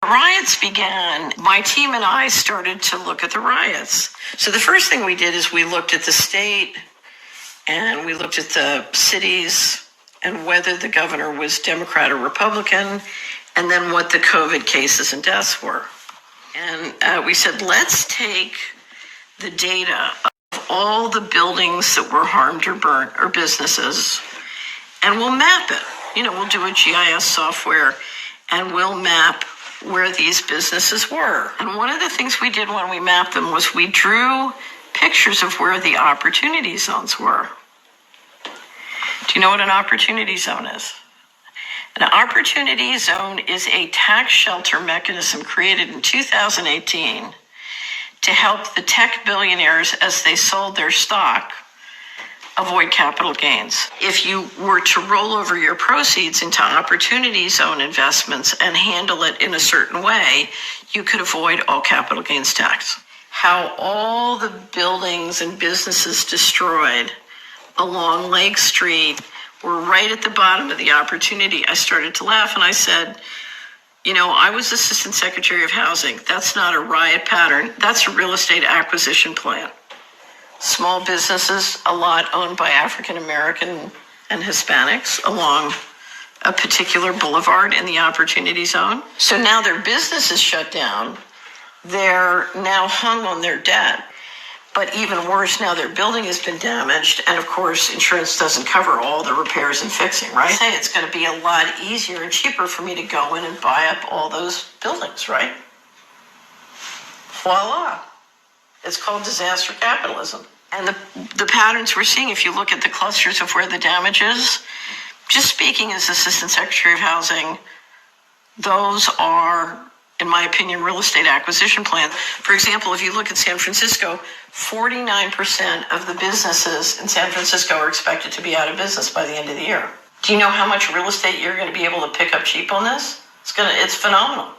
Riots began, my team and I started to look at the riots. So the first thing we did is we looked at the state and we looked at the cities and whether the governor was Democrat or Republican, and then what the COVID cases and deaths were. And we said, let's take the data of all the buildings that were harmed or burnt or businesses, and we'll map it. We'll do a GIS software and we'll map where these businesses were. And one of the things we did when we mapped them was we drew pictures of where the opportunity zones were. Do you know what an opportunity zone is? An opportunity zone is a tax shelter mechanism created in 2018 to help the tech billionaires, as they sold their stock, avoid capital gains. If you were to roll over your proceeds into opportunity zone investments and handle it in a certain way, you could avoid all capital gains tax. How all the buildings and businesses destroyed along Lake Street were right at the bottom of the opportunity. I started to laugh and I said, I was Assistant Secretary of Housing. That's not a riot pattern. That's a real estate acquisition plan. Small businesses, a lot owned by African American and Hispanics along a particular boulevard in the opportunity zone. So now their business is shut down. They're now hung on their debt. But even worse, now their building has been damaged. And of course, insurance doesn't cover all the repairs and fixing, right? I say it's going to be a lot easier and cheaper for me to go in and buy up all those buildings, right? Voila. It's called disaster capitalism. And the patterns we're seeing, if you look at the clusters of where the damage is, just speaking as Assistant Secretary of Housing, those are, in my opinion, real estate acquisition plans. For example, if you look at San Francisco, 49% of the businesses in San Francisco are expected to be out of business by the end of the year. Do you know how much real estate you're going to be able to pick up cheap on this? It's phenomenal.